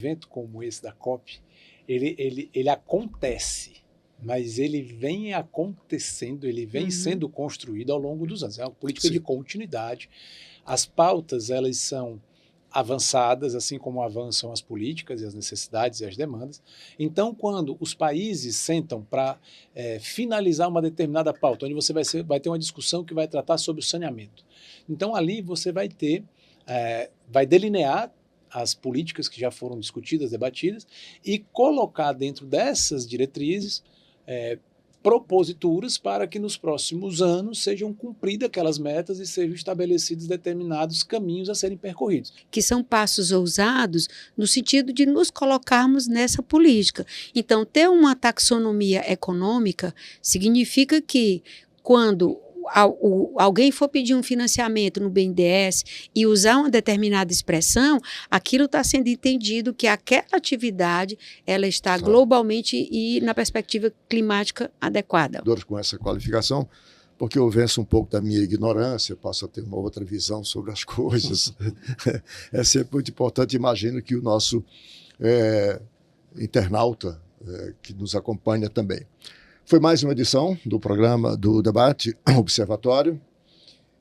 evento como esse da COP, ele acontece, mas ele vem acontecendo, ele vem sendo construído ao longo dos anos. É uma política de continuidade. As pautas, elas são avançadas, assim como avançam as políticas e as necessidades e as demandas. Então, quando os países sentam para finalizar uma determinada pauta, onde você vai ter uma discussão que vai tratar sobre o saneamento. Então, ali você vai delinear as políticas que já foram discutidas, debatidas, e colocar dentro dessas diretrizes proposituras para que nos próximos anos sejam cumpridas aquelas metas e sejam estabelecidos determinados caminhos a serem percorridos. Que são passos ousados no sentido de nos colocarmos nessa política. Então, ter uma taxonomia econômica significa que quando alguém for pedir um financiamento no BNDES e usar uma determinada expressão, aquilo está sendo entendido que aquela atividade ela está globalmente e na perspectiva climática adequada. Com essa qualificação, porque eu venço um pouco da minha ignorância, passo a ter uma outra visão sobre as coisas. É sempre muito importante. Imagino que o nosso internauta que nos acompanha também. Foi mais uma edição do programa do Debate Observatório.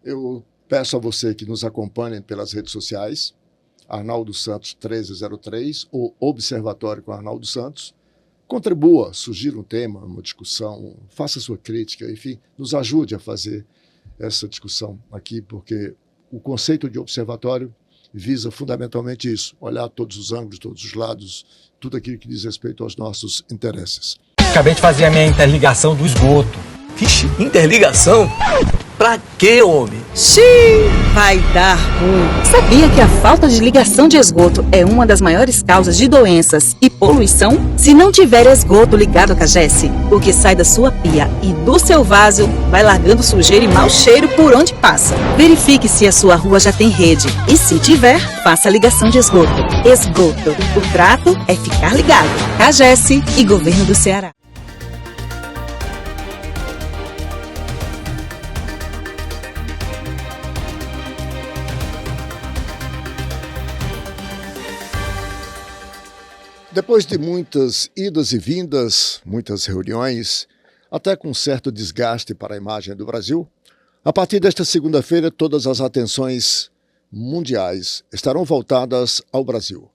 Eu peço a você que nos acompanhe pelas redes sociais, Arnaldo Santos 1303, ou Observatório com Arnaldo Santos. Contribua, sugira um tema, uma discussão, faça sua crítica, enfim, nos ajude a fazer essa discussão aqui, porque o conceito de observatório visa fundamentalmente isso, olhar todos os ângulos, todos os lados, tudo aquilo que diz respeito aos nossos interesses. Acabei de fazer a minha interligação do esgoto. Vixe, interligação? Pra quê, homem? Xiii, vai dar ruim. Sabia que a falta de ligação de esgoto é uma das maiores causas de doenças e poluição? Se não tiver esgoto ligado à CAGES, o que sai da sua pia e do seu vaso vai largando sujeira e mau cheiro por onde passa. Verifique se a sua rua já tem rede e, se tiver, faça a ligação de esgoto. Esgoto. O trato é ficar ligado. CAGES e Governo do Ceará. Depois de muitas idas e vindas, muitas reuniões, até com certo desgaste para a imagem do Brasil, a partir desta segunda-feira todas as atenções mundiais estarão voltadas ao Brasil.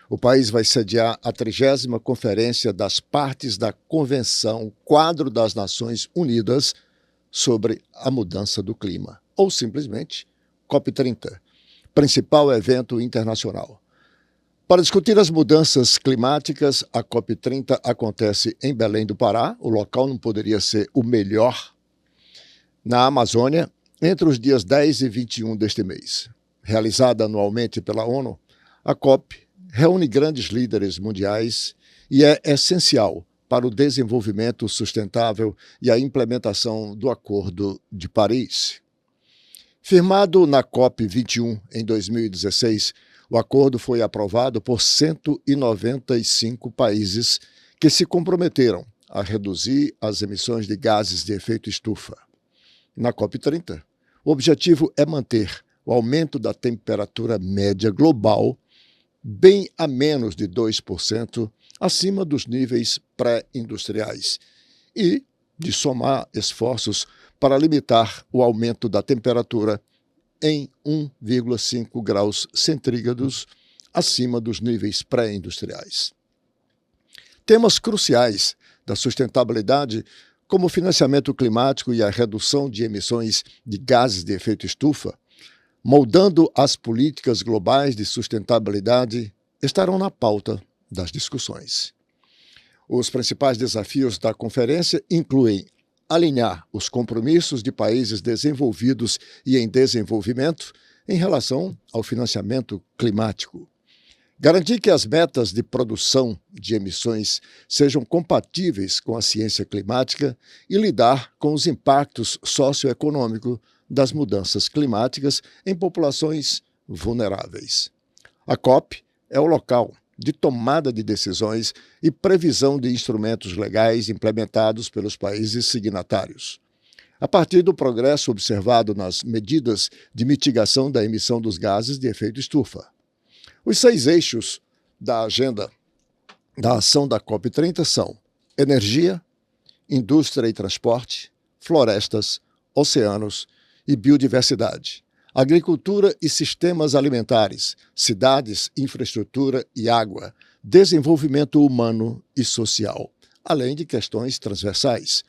O país vai sediar a 30ª Conferência das Partes da Convenção Quadro das Nações Unidas sobre a Mudança do Clima, ou simplesmente COP30, principal evento internacional. Para discutir as mudanças climáticas, a COP30 acontece em Belém do Pará, o local não poderia ser o melhor, na Amazônia, entre os dias 10 e 21 deste mês. Realizada anualmente pela ONU, a COP reúne grandes líderes mundiais e é essencial para o desenvolvimento sustentável e a implementação do Acordo de Paris. Firmado na COP21 em 2016, o acordo foi aprovado por 195 países que se comprometeram a reduzir as emissões de gases de efeito estufa. Na COP30, o objetivo é manter o aumento da temperatura média global bem a menos de 2% acima dos níveis pré-industriais e de somar esforços para limitar o aumento da temperatura em 1,5 graus centígrados acima dos níveis pré-industriais. Temas cruciais da sustentabilidade, como o financiamento climático e a redução de emissões de gases de efeito estufa, moldando as políticas globais de sustentabilidade, estarão na pauta das discussões. Os principais desafios da conferência incluem alinhar os compromissos de países desenvolvidos e em desenvolvimento em relação ao financiamento climático, garantir que as metas de produção de emissões sejam compatíveis com a ciência climática e lidar com os impactos socioeconômicos das mudanças climáticas em populações vulneráveis. A COP é o local de tomada de decisões e previsão de instrumentos legais implementados pelos países signatários. A partir do progresso observado nas medidas de mitigação da emissão dos gases de efeito estufa. Os 6 eixos da agenda da ação da COP30 são energia, indústria e transporte, florestas, oceanos e biodiversidade, agricultura e sistemas alimentares, cidades, infraestrutura e água, desenvolvimento humano e social, além de questões transversais.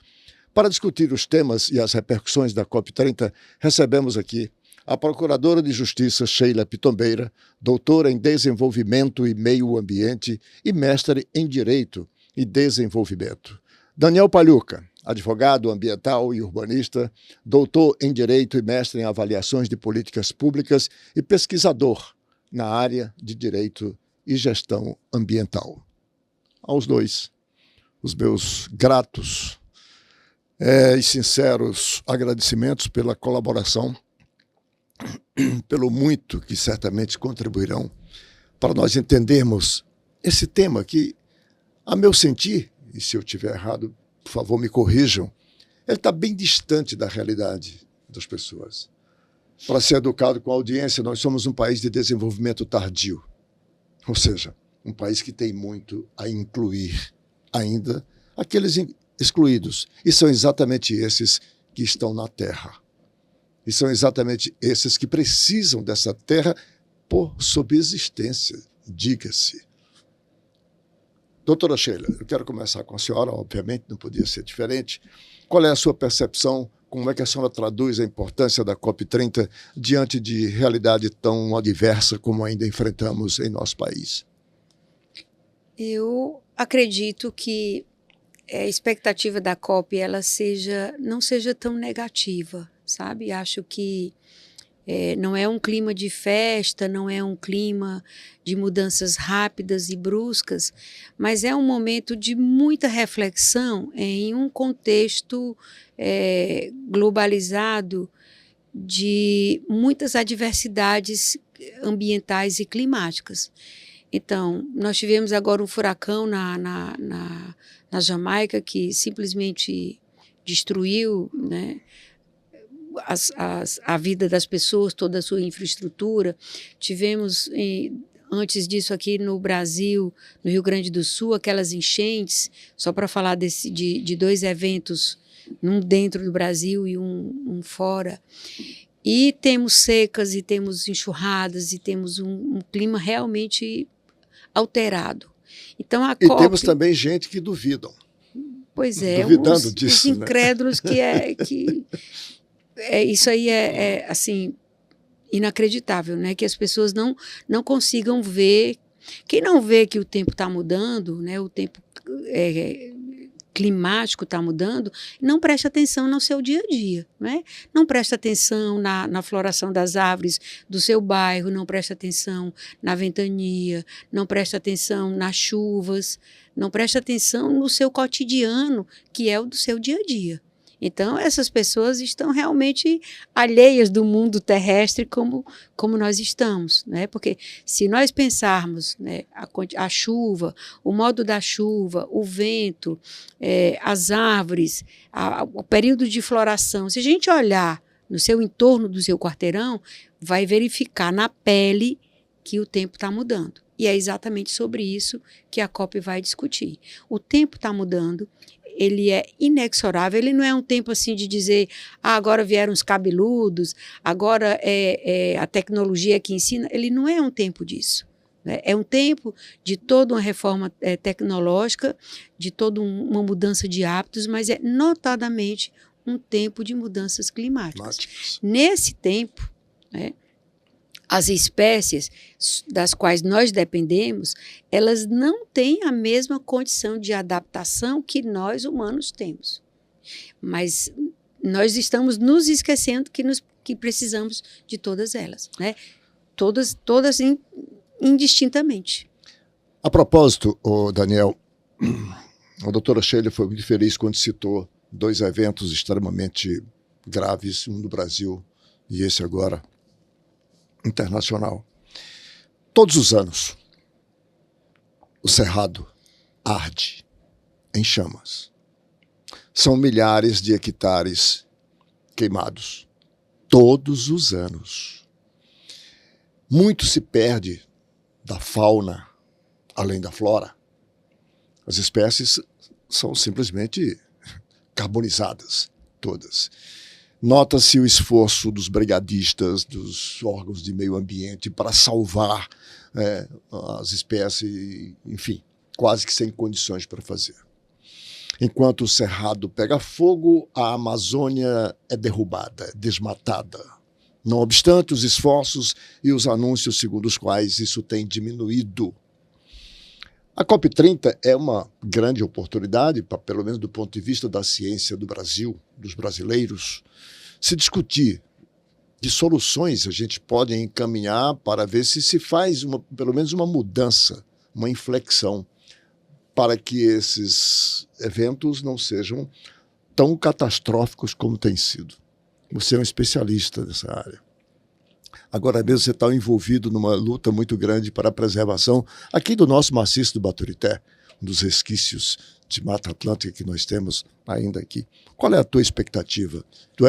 Para discutir os temas e as repercussões da COP30, recebemos aqui a Procuradora de Justiça Sheila Pitombeira, doutora em Desenvolvimento e Meio Ambiente e mestre em Direito e Desenvolvimento. Daniel Pagliuca, advogado ambiental e urbanista, doutor em Direito e mestre em Avaliações de Políticas Públicas e pesquisador na área de Direito e Gestão Ambiental. Aos dois, os meus gratos e sinceros agradecimentos pela colaboração, pelo muito que certamente contribuirão para nós entendermos esse tema que, a meu sentir, e se eu estiver errado, por favor, me corrijam, ele está bem distante da realidade das pessoas. Para ser educado com a audiência, nós somos um país de desenvolvimento tardio, ou seja, um país que tem muito a incluir ainda aqueles excluídos, e são exatamente esses que estão na Terra. E são exatamente esses que precisam dessa terra por subsistência, diga-se. Doutora Sheila, eu quero começar com a senhora, obviamente, não podia ser diferente. Qual é a sua percepção? Como é que a senhora traduz a importância da COP30 diante de realidade tão adversa como ainda enfrentamos em nosso país? Eu acredito que a expectativa da COP não seja tão negativa, sabe? Acho que não é um clima de festa, não é um clima de mudanças rápidas e bruscas, mas é um momento de muita reflexão em um contexto globalizado de muitas adversidades ambientais e climáticas. Então, nós tivemos agora um furacão na Jamaica que simplesmente destruiu, né, a vida das pessoas, toda a sua infraestrutura. Tivemos, antes disso aqui no Brasil, no Rio Grande do Sul, aquelas enchentes, só para falar de dois eventos, um dentro do Brasil e um fora. E temos secas, e temos enxurradas, e temos um clima realmente alterado. Então, e temos também gente que duvidam. Pois é, duvidando disso, os incrédulos, né? Isso aí assim, inacreditável, né? Que as pessoas não consigam ver. Quem não vê que o tempo está mudando, né? O tempo climático está mudando, não presta atenção no seu dia a dia, né? Não presta atenção na floração das árvores do seu bairro, não presta atenção na ventania, não presta atenção nas chuvas, não presta atenção no seu cotidiano, que é o do seu dia a dia. Então, essas pessoas estão realmente alheias do mundo terrestre como nós estamos, né? Porque se nós pensarmos, né, a chuva, o modo da chuva, o vento, as árvores, o período de floração, se a gente olhar no seu entorno do seu quarteirão, vai verificar na pele que o tempo está mudando. E é exatamente sobre isso que a COP vai discutir. O tempo está mudando, ele é inexorável, ele não é um tempo assim de dizer, agora vieram os cabeludos, agora a tecnologia que ensina, ele não é um tempo disso, né? É um tempo de toda uma reforma tecnológica, de toda uma mudança de hábitos, mas é notadamente um tempo de mudanças climáticas. Nesse tempo, né, as espécies das quais nós dependemos, elas não têm a mesma condição de adaptação que nós humanos temos. Mas nós estamos nos esquecendo que precisamos de todas elas, né? Todas indistintamente. A propósito, Daniel, a doutora Sheila foi muito feliz quando citou dois eventos extremamente graves, um no Brasil e esse agora internacional. Todos os anos, o Cerrado arde em chamas. São milhares de hectares queimados. Todos os anos. Muito se perde da fauna além da flora. As espécies são simplesmente carbonizadas, todas. Nota-se o esforço dos brigadistas, dos órgãos de meio ambiente para salvar as espécies, enfim, quase que sem condições para fazer. Enquanto o Cerrado pega fogo, a Amazônia é derrubada, desmatada. Não obstante os esforços e os anúncios segundo os quais isso tem diminuído. A COP30 é uma grande oportunidade, pelo menos do ponto de vista da ciência do Brasil, dos brasileiros, se discutir de soluções a gente pode encaminhar para ver se faz pelo menos uma mudança, uma inflexão, para que esses eventos não sejam tão catastróficos como têm sido. Você é um especialista nessa área. Agora mesmo você está envolvido numa luta muito grande para a preservação aqui do nosso maciço do Baturité, um dos resquícios de Mata Atlântica que nós temos ainda aqui. Qual é a tua expectativa? Tu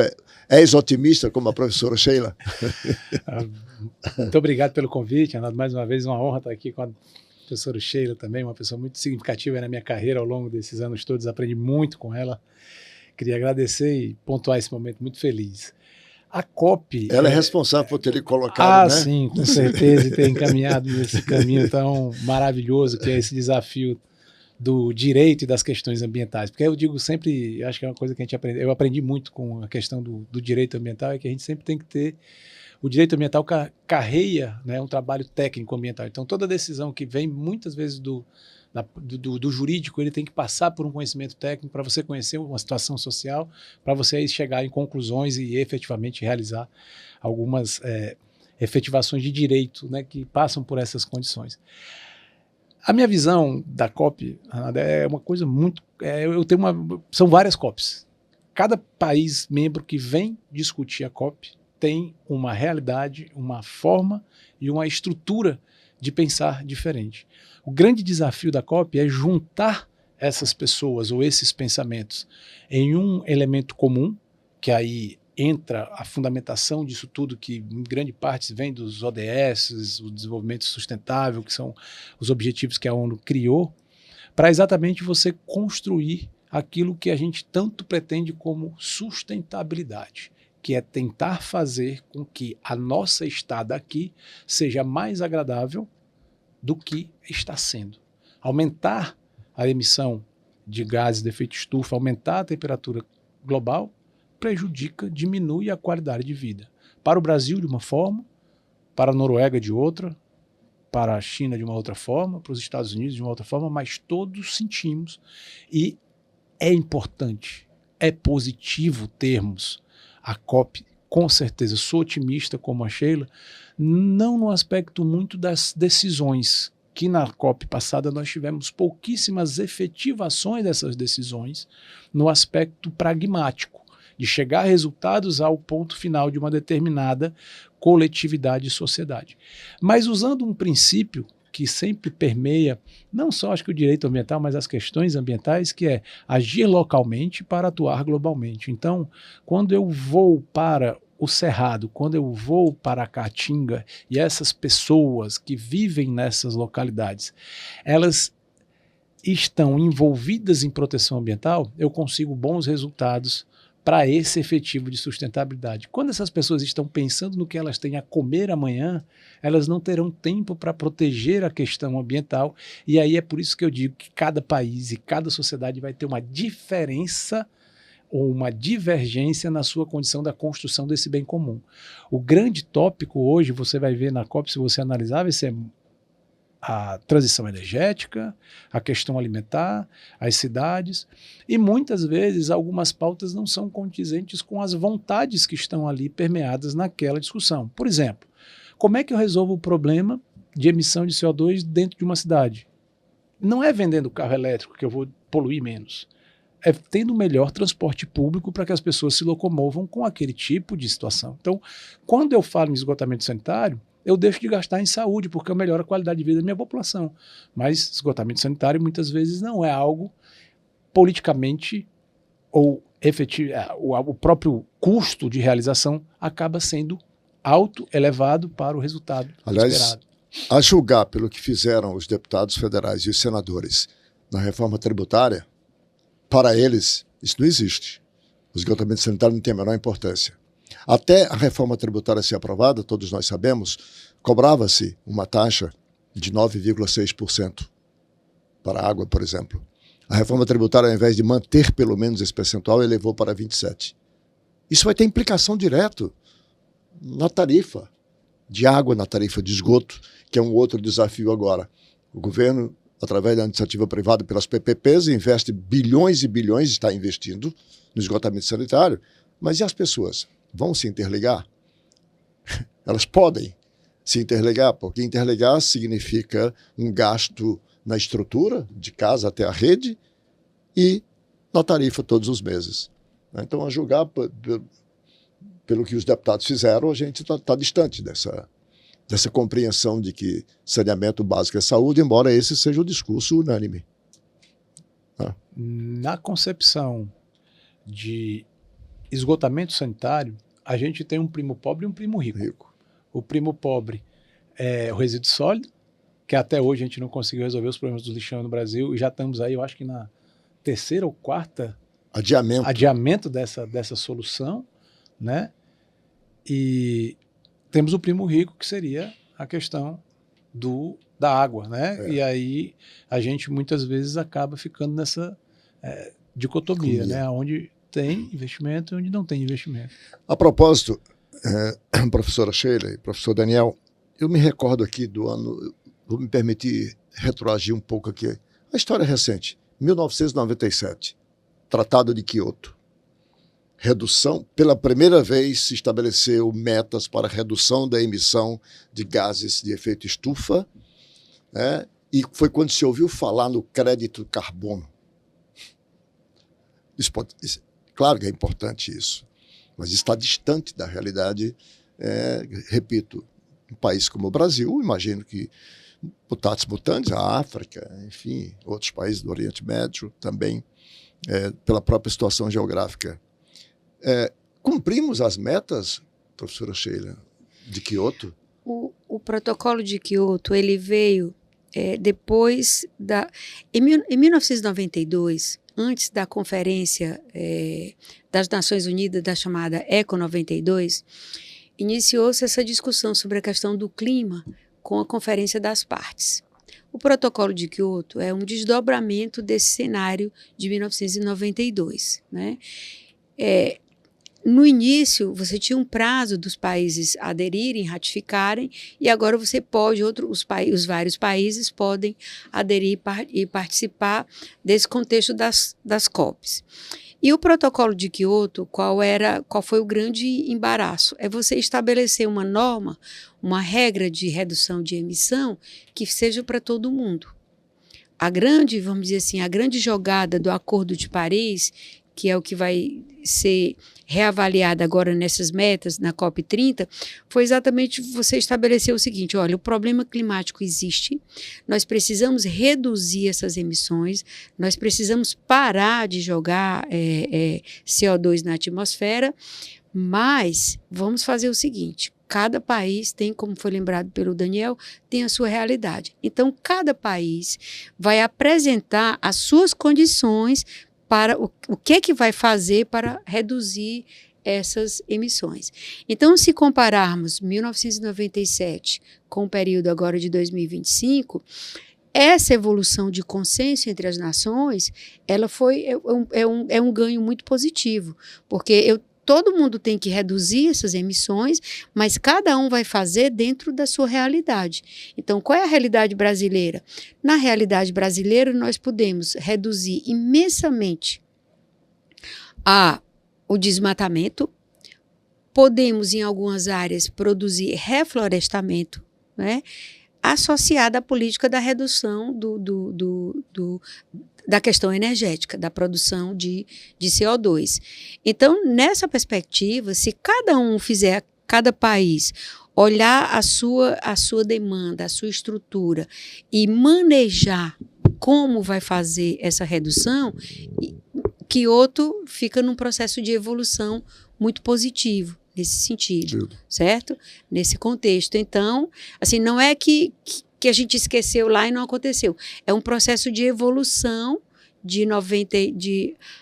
és otimista como a professora Sheila? Muito obrigado pelo convite, Arnaldo. Mais uma vez, uma honra estar aqui com a professora Sheila também, uma pessoa muito significativa na minha carreira ao longo desses anos todos. Aprendi muito com ela. Queria agradecer e pontuar esse momento muito feliz. A COP... Ela é responsável por ter lhe colocado, né? Sim, com certeza, e ter encaminhado nesse caminho tão maravilhoso que é esse desafio do direito e das questões ambientais. Porque eu digo sempre, acho que é uma coisa que a gente aprende, eu aprendi muito com a questão do direito ambiental, é que a gente sempre tem que ter... O direito ambiental carreia, né, um trabalho técnico ambiental. Então, toda decisão que vem, muitas vezes, do jurídico, ele tem que passar por um conhecimento técnico para você conhecer uma situação social, para você aí chegar em conclusões e efetivamente realizar algumas efetivações de direito, né, que passam por essas condições. A minha visão da COP é uma coisa muito... são várias COPs. Cada país membro que vem discutir a COP tem uma realidade, uma forma e uma estrutura de pensar diferente. O grande desafio da COP é juntar essas pessoas ou esses pensamentos em um elemento comum, que aí entra a fundamentação disso tudo, que em grande parte vem dos ODS, o desenvolvimento sustentável, que são os objetivos que a ONU criou, para exatamente você construir aquilo que a gente tanto pretende como sustentabilidade, que é tentar fazer com que a nossa estada aqui seja mais agradável do que está sendo. Aumentar a emissão de gases de efeito estufa, aumentar a temperatura global, prejudica, diminui a qualidade de vida. Para o Brasil de uma forma, para a Noruega de outra, para a China de uma outra forma, para os Estados Unidos de uma outra forma, mas todos sentimos e é importante, é positivo termos a COP, com certeza, sou otimista como a Sheila, não no aspecto muito das decisões, que na COP passada nós tivemos pouquíssimas efetivações dessas decisões no aspecto pragmático, de chegar a resultados ao ponto final de uma determinada coletividade e sociedade. Mas usando um princípio que sempre permeia, não só acho que o direito ambiental, mas as questões ambientais, que é agir localmente para atuar globalmente. Então, quando eu vou para o Cerrado, quando eu vou para a Caatinga e essas pessoas que vivem nessas localidades, elas estão envolvidas em proteção ambiental, eu consigo bons resultados para esse efetivo de sustentabilidade. Quando essas pessoas estão pensando no que elas têm a comer amanhã, elas não terão tempo para proteger a questão ambiental, e aí é por isso que eu digo que cada país e cada sociedade vai ter uma diferença ou uma divergência na sua condição da construção desse bem comum. O grande tópico hoje, você vai ver na COP, se você analisar, vai ser a transição energética, a questão alimentar, as cidades, e muitas vezes algumas pautas não são condizentes com as vontades que estão ali permeadas naquela discussão. Por exemplo, como é que eu resolvo o problema de emissão de CO2 dentro de uma cidade? Não é vendendo carro elétrico que eu vou poluir menos, é tendo melhor transporte público para que as pessoas se locomovam com aquele tipo de situação. Então, quando eu falo em esgotamento sanitário, eu deixo de gastar em saúde, porque eu melhoro a qualidade de vida da minha população. Mas esgotamento sanitário muitas vezes não é algo politicamente ou efetivo. O próprio custo de realização acaba sendo alto, elevado para o resultado esperado. A julgar pelo que fizeram os deputados federais e os senadores na reforma tributária, para eles, isso não existe. O esgotamento sanitário não tem a menor importância. Até a reforma tributária ser aprovada, todos nós sabemos, cobrava-se uma taxa de 9,6% para a água, por exemplo. A reforma tributária, ao invés de manter pelo menos esse percentual, elevou para 27%. Isso vai ter implicação direta na tarifa de água, na tarifa de esgoto, que é um outro desafio agora. O governo, através da iniciativa privada pelas PPPs, investe bilhões e bilhões, está investindo no esgotamento sanitário, mas e as pessoas? Vão se interligar? Elas podem se interligar, porque interligar significa um gasto na estrutura, de casa até a rede, e na tarifa todos os meses. Então, a julgar pelo que os deputados fizeram, a gente está distante dessa compreensão de que saneamento básico é saúde, embora esse seja o discurso unânime. Na concepção de esgotamento sanitário, a gente tem um primo pobre e um primo rico. O primo pobre é o resíduo sólido, que até hoje a gente não conseguiu resolver os problemas do lixão no Brasil, e já estamos aí, eu acho que na terceira ou quarta adiamento dessa solução, né? E temos o primo rico, que seria a questão da água, né? E aí a gente muitas vezes acaba ficando nessa dicotomia, né? Onde tem investimento e onde não tem investimento. A propósito, professora Sheila e professor Daniel, eu me recordo aqui do ano, vou me permitir retroagir um pouco aqui, a história recente, 1997, Tratado de Quioto. Redução, pela primeira vez se estabeleceu metas para redução da emissão de gases de efeito estufa, né? E foi quando se ouviu falar no crédito carbono. Claro que é importante isso, mas está distante da realidade, repito, um país como o Brasil, imagino que mutatis mutandis, a África, enfim, outros países do Oriente Médio também, pela própria situação geográfica. Cumprimos as metas, professora Sheila, de Quioto? O protocolo de Quioto, ele veio depois em 1992, antes da conferência das Nações Unidas, da chamada ECO 92, iniciou-se essa discussão sobre a questão do clima com a Conferência das Partes. O protocolo de Quioto é um desdobramento desse cenário de 1992, né? No início, você tinha um prazo dos países aderirem, ratificarem, e agora você pode, os vários países podem aderir e participar desse contexto das COPs. E o protocolo de Quioto, qual foi o grande embaraço? É você estabelecer uma norma, uma regra de redução de emissão que seja para todo mundo. Vamos dizer assim, a grande jogada do Acordo de Paris, que é o que vai ser reavaliado agora nessas metas, na COP30, foi exatamente você estabelecer o seguinte: olha, o problema climático existe, nós precisamos reduzir essas emissões, nós precisamos parar de jogar CO2 na atmosfera, mas vamos fazer o seguinte: cada país tem, como foi lembrado pelo Daniel, tem a sua realidade. Então, cada país vai apresentar as suas condições para o que vai fazer para reduzir essas emissões. Então, se compararmos 1997 com o período agora de 2025, essa evolução de consenso entre as nações, ela é um ganho muito positivo, porque todo mundo tem que reduzir essas emissões, mas cada um vai fazer dentro da sua realidade. Então, qual é a realidade brasileira? Na realidade brasileira, nós podemos reduzir imensamente o desmatamento, podemos, em algumas áreas, produzir reflorestamento, né, associado à política da redução da questão energética, da produção de CO2. Então, nessa perspectiva, se cada país olhar a sua demanda, a sua estrutura e manejar como vai fazer essa redução, Quioto fica num processo de evolução muito positivo, nesse sentido, Tudo. certo? Nesse contexto. Então, assim, não é que a gente esqueceu lá e não aconteceu. É um processo de evolução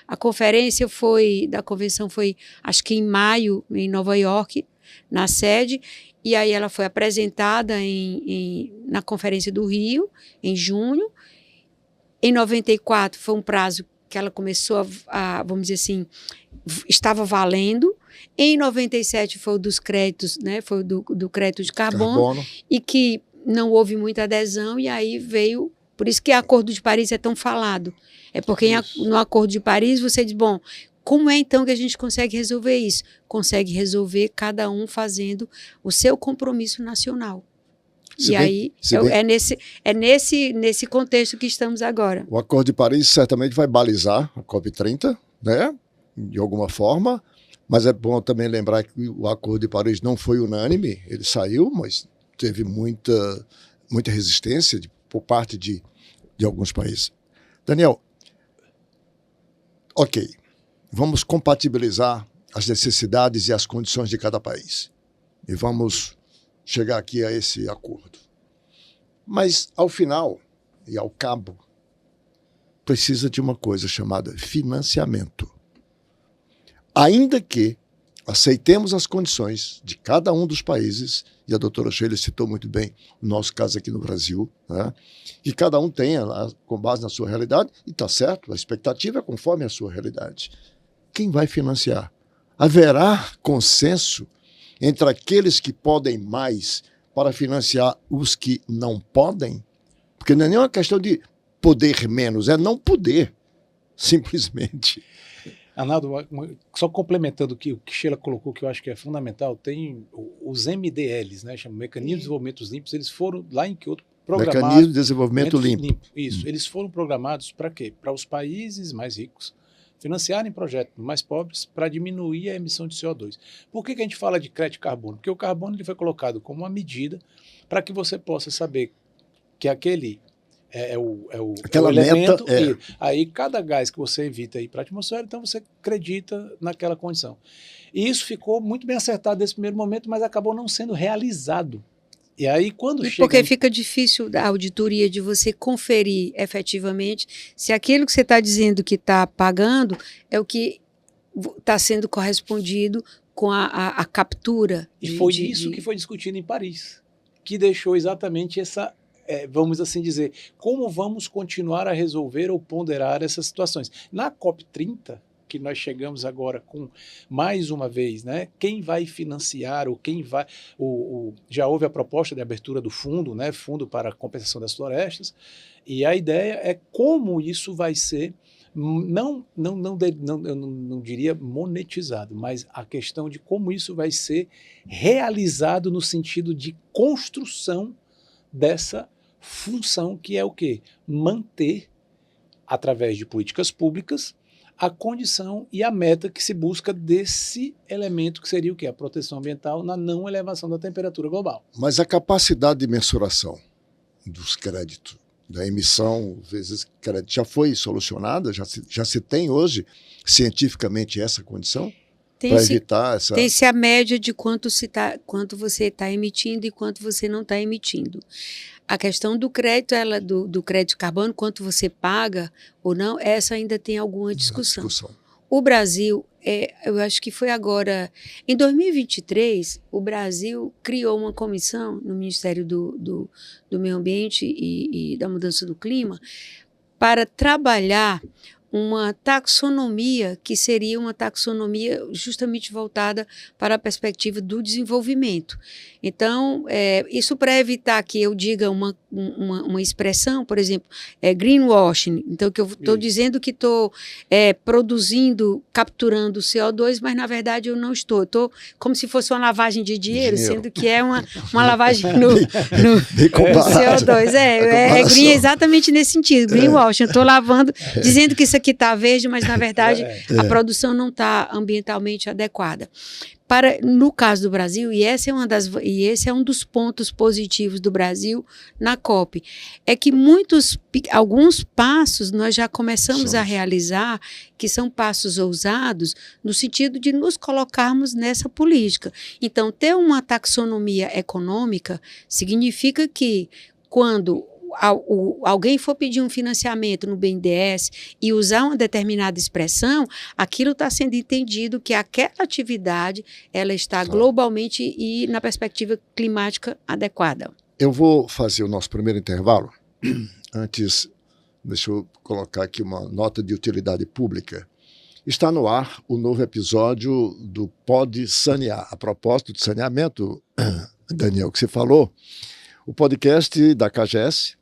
a conferência da convenção foi, acho que em maio, em Nova York, na sede, e aí ela foi apresentada na Conferência do Rio, em junho. Em 94 foi um prazo que ela começou vamos dizer assim, estava valendo. Em 97 foi o dos créditos, né? Foi do crédito de carbono, e que não houve muita adesão, e aí veio, por isso que o Acordo de Paris é tão falado. É porque no Acordo de Paris você diz, bom, como é então que a gente consegue resolver isso? Consegue resolver cada um fazendo o seu compromisso nacional. É nesse contexto que estamos agora. O Acordo de Paris certamente vai balizar a COP30, né? De alguma forma, mas é bom também lembrar que o Acordo de Paris não foi unânime, ele saiu, mas teve muita resistência por parte de alguns países. Daniel, ok, vamos compatibilizar as necessidades e as condições de cada país e vamos chegar aqui a esse acordo. Mas, ao final e ao cabo, precisa de uma coisa chamada financiamento. Ainda que aceitemos as condições de cada um dos países, e a doutora Sheila citou muito bem o nosso caso aqui no Brasil, né? Que cada um tenha, com base na sua realidade, e está certo, a expectativa é conforme a sua realidade. Quem vai financiar? Haverá consenso entre aqueles que podem mais para financiar os que não podem? Porque não é nem uma questão de poder menos, é não poder, simplesmente. Arnaldo, só complementando o que Sheila colocou, que eu acho que é fundamental, tem os MDLs, né, chama Mecanismo de Desenvolvimento Limpos, eles foram lá em Kyoto programados. Mecanismo de Desenvolvimento Limpo. Isso, eles foram programados para quê? Para os países mais ricos financiarem projetos mais pobres para diminuir a emissão de CO2. Por que a gente fala de crédito de carbono? Porque o carbono ele foi colocado como uma medida para que você possa saber que aquele é o elemento. Aí cada gás que você evita ir para a atmosfera, então você acredita naquela condição. E isso ficou muito bem acertado nesse primeiro momento, mas acabou não sendo realizado. E aí quando chega... Porque fica difícil a auditoria de você conferir efetivamente se aquilo que você está dizendo que está pagando é o que está sendo correspondido com a captura. E foi isso que foi discutido em Paris, que deixou exatamente essa... vamos assim dizer, como vamos continuar a resolver ou ponderar essas situações. Na COP30, que nós chegamos agora com, mais uma vez, né, quem vai financiar ou quem vai... já houve a proposta de abertura do fundo, né, Fundo para a Compensação das Florestas, e a ideia é como isso vai ser, eu não diria monetizado, mas a questão de como isso vai ser realizado no sentido de construção dessa função que é o quê? Manter, através de políticas públicas, a condição e a meta que se busca desse elemento que seria o quê? A proteção ambiental na não elevação da temperatura global. Mas a capacidade de mensuração dos créditos, da emissão, vezes crédito, já foi solucionada? Já se tem hoje, cientificamente, essa condição? Para evitar essa... Tem-se a média de quanto você está emitindo e quanto você não está emitindo. A questão do crédito, do crédito de carbono, quanto você paga ou não, essa ainda tem alguma discussão. O Brasil, eu acho que foi agora, em 2023, o Brasil criou uma comissão no Ministério do Meio Ambiente e da Mudança do Clima para trabalhar uma taxonomia que seria uma taxonomia justamente voltada para a perspectiva do desenvolvimento. Então, isso para evitar que eu diga uma expressão, por exemplo, greenwashing. Então, que eu estou dizendo que estou produzindo, capturando CO2, mas na verdade eu não estou. Estou como se fosse uma lavagem de dinheiro, sendo que é uma lavagem no CO2. Green exatamente nesse sentido, greenwashing. Eu estou lavando, dizendo que isso aqui que está verde, mas na verdade a produção não está ambientalmente adequada. No caso do Brasil, e esse é um dos pontos positivos do Brasil na COP, é que alguns passos nós já começamos a realizar, que são passos ousados, no sentido de nos colocarmos nessa política. Então, ter uma taxonomia econômica significa que quando alguém for pedir um financiamento no BNDES e usar uma determinada expressão, aquilo está sendo entendido que aquela atividade ela está globalmente e na perspectiva climática adequada. Eu vou fazer o nosso primeiro intervalo. Antes, deixa eu colocar aqui uma nota de utilidade pública. Está no ar o novo episódio do Pode Sanear. A propósito de saneamento, Daniel, que você falou, o podcast da CAGES,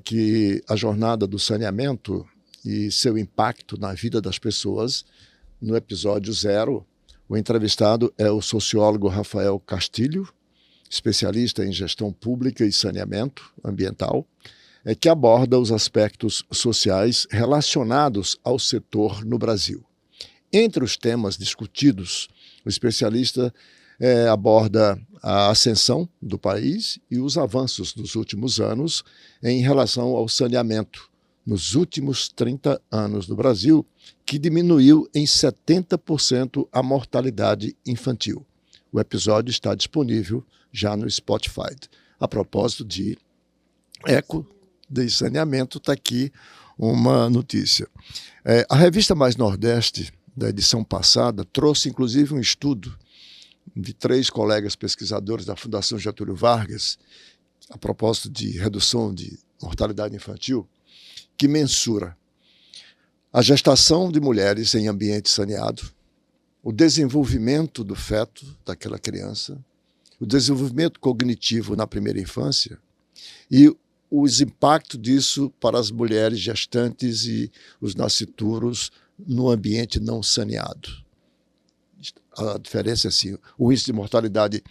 que a jornada do saneamento e seu impacto na vida das pessoas, no episódio 0, o entrevistado é o sociólogo Rafael Castilho, especialista em gestão pública e saneamento ambiental, que aborda os aspectos sociais relacionados ao setor no Brasil. Entre os temas discutidos, o especialista aborda a ascensão do país e os avanços dos últimos anos em relação ao saneamento nos últimos 30 anos do Brasil, que diminuiu em 70% a mortalidade infantil. O episódio está disponível já no Spotify. A propósito de eco de saneamento, está aqui uma notícia. A revista Mais Nordeste, da edição passada, trouxe inclusive um estudo de 3 colegas pesquisadores da Fundação Getúlio Vargas, a propósito de redução de mortalidade infantil, que mensura a gestação de mulheres em ambiente saneado, o desenvolvimento do feto daquela criança, o desenvolvimento cognitivo na primeira infância e os impactos disso para as mulheres gestantes e os nascituros no ambiente não saneado. A diferença é assim, o índice de mortalidade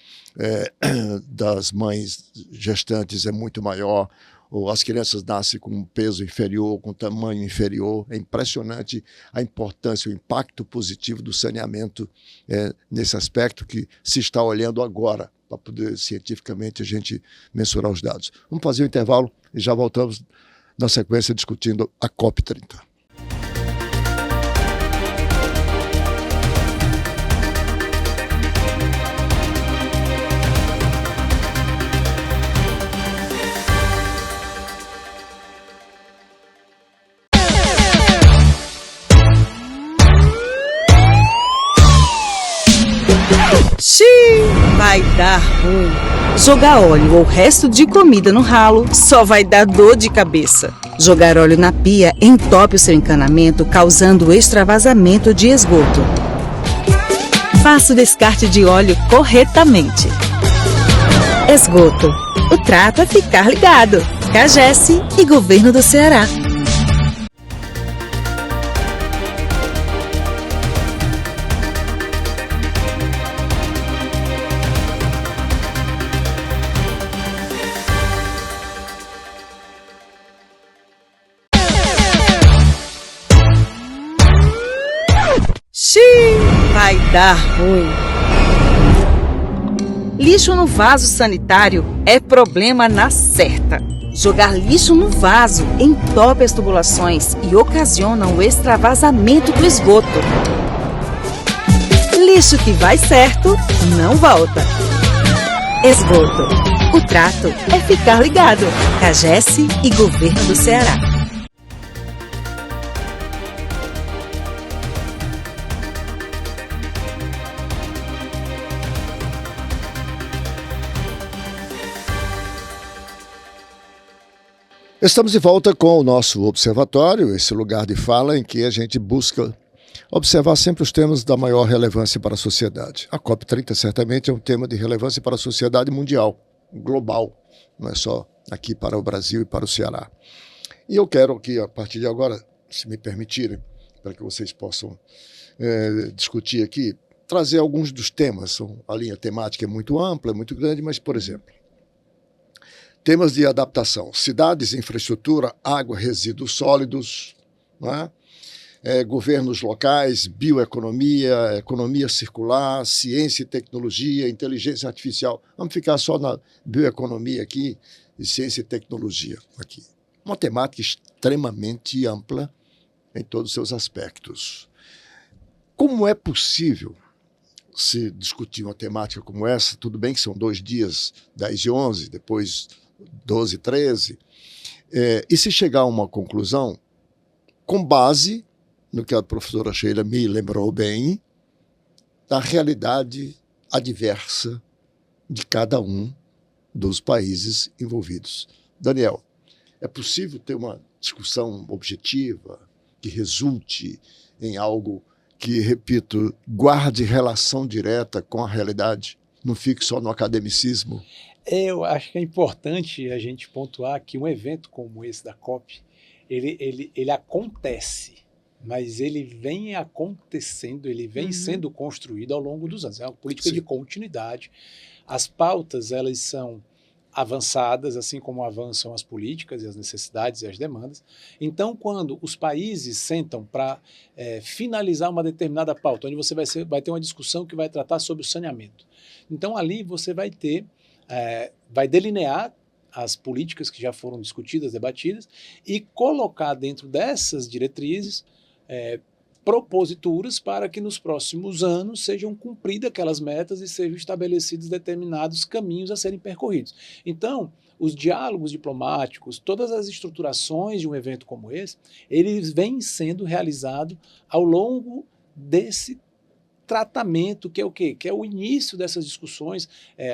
das mães gestantes é muito maior, ou as crianças nascem com um peso inferior, com um tamanho inferior. É impressionante a importância, o impacto positivo do saneamento nesse aspecto que se está olhando agora, para poder cientificamente a gente mensurar os dados. Vamos fazer um intervalo e já voltamos na sequência discutindo a COP30. Vai dar ruim. Jogar óleo ou resto de comida no ralo só vai dar dor de cabeça. Jogar óleo na pia entope o seu encanamento, causando extravasamento de esgoto. Faça o descarte de óleo corretamente. Esgoto. O trato é ficar ligado. CAGES e Governo do Ceará. Vai dar ruim. Lixo no vaso sanitário é problema na certa. Jogar lixo no vaso entope as tubulações e ocasiona o extravasamento do esgoto. Lixo que vai certo, não volta. Esgoto. O trato é ficar ligado. CAGES e Governo do Ceará. Estamos de volta com o nosso observatório, esse lugar de fala em que a gente busca observar sempre os temas da maior relevância para a sociedade. A COP30 certamente é um tema de relevância para a sociedade mundial, global, não é só aqui para o Brasil e para o Ceará. E eu quero aqui, a partir de agora, se me permitirem, para que vocês possam discutir aqui, trazer alguns dos temas. A linha temática é muito ampla, é muito grande, mas, por exemplo, temas de adaptação: cidades, infraestrutura, água, resíduos sólidos, não é? Governos locais, bioeconomia, economia circular, ciência e tecnologia, inteligência artificial. Vamos ficar só na bioeconomia aqui e ciência e tecnologia aqui. Uma temática extremamente ampla em todos os seus aspectos. Como é possível se discutir uma temática como essa? Tudo bem que são 2 dias, 10 e 11, depois 12 e 13, e se chegar a uma conclusão com base no que a professora Sheila me lembrou bem, da realidade adversa de cada um dos países envolvidos. Daniel, é possível ter uma discussão objetiva que resulte em algo que, repito, guarde relação direta com a realidade, não fique só no academicismo? Eu acho que é importante a gente pontuar que um evento como esse da COP, ele acontece, mas ele vem acontecendo, ele vem sendo construído ao longo dos anos. É uma política de continuidade. As pautas, elas são avançadas, assim como avançam as políticas e as necessidades e as demandas. Então, quando os países sentam para finalizar uma determinada pauta, onde você vai ter uma discussão que vai tratar sobre o saneamento. Então, ali você vai delinear as políticas que já foram discutidas, debatidas, e colocar dentro dessas diretrizes proposituras para que nos próximos anos sejam cumpridas aquelas metas e sejam estabelecidos determinados caminhos a serem percorridos. Então, os diálogos diplomáticos, todas as estruturações de um evento como esse, eles vêm sendo realizados ao longo desse tratamento, que é o quê? Que é o início dessas discussões.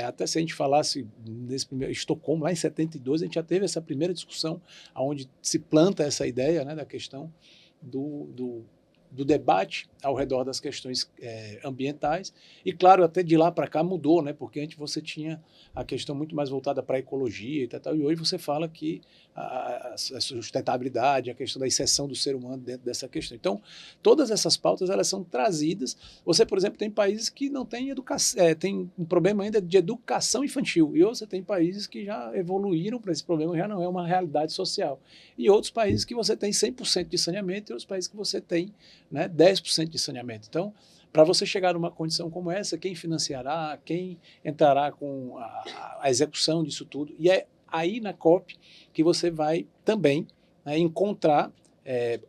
Até se a gente falasse nesse primeiro Estocolmo, lá em 72, a gente já teve essa primeira discussão onde se planta essa ideia, né, da questão do debate ao redor das questões ambientais. E, claro, até de lá para cá mudou, né? Porque antes você tinha a questão muito mais voltada para a ecologia e tal, e hoje você fala que a sustentabilidade, a questão da inserção do ser humano dentro dessa questão. Então, todas essas pautas, elas são trazidas. Você, por exemplo, tem países que não têm educação, tem um problema ainda de educação infantil, e você tem países que já evoluíram para esse problema, já não é uma realidade social. E outros países que você tem 100% de saneamento, e outros países que você tem, né, 10% de saneamento. Então, para você chegar numa condição como essa, quem financiará, quem entrará com a execução disso tudo? E é aí na COP que você vai também, né, encontrar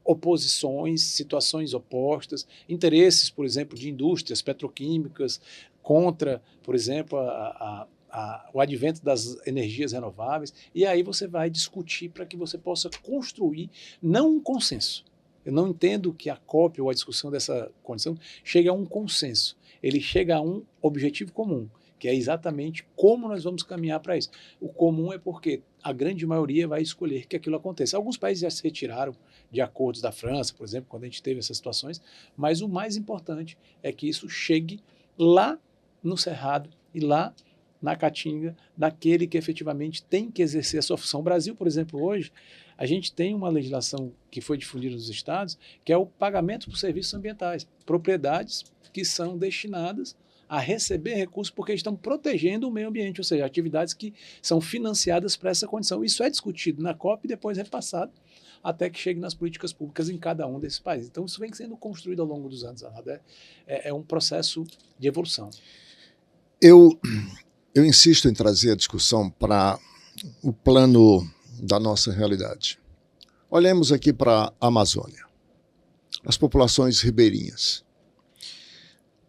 oposições, situações opostas, interesses, por exemplo, de indústrias petroquímicas contra, por exemplo, o advento das energias renováveis. E aí você vai discutir para que você possa construir, não um consenso. Eu não entendo que a COP ou a discussão dessa condição chegue a um consenso. Ele chega a um objetivo comum, que é exatamente como nós vamos caminhar para isso. O comum é porque a grande maioria vai escolher que aquilo aconteça. Alguns países já se retiraram de acordos da França, por exemplo, quando a gente teve essas situações, mas o mais importante é que isso chegue lá no Cerrado e lá na Caatinga, daquele que efetivamente tem que exercer a sua função. O Brasil, por exemplo, hoje, a gente tem uma legislação que foi difundida nos estados, que é o pagamento por serviços ambientais. Propriedades que são destinadas a receber recursos porque estão protegendo o meio ambiente, ou seja, atividades que são financiadas para essa condição. Isso é discutido na COP e depois repassado até que chegue nas políticas públicas em cada um desses países. Então, isso vem sendo construído ao longo dos anos. É um processo de evolução. Eu insisto em trazer a discussão para o plano da nossa realidade. Olhemos aqui para a Amazônia, as populações ribeirinhas.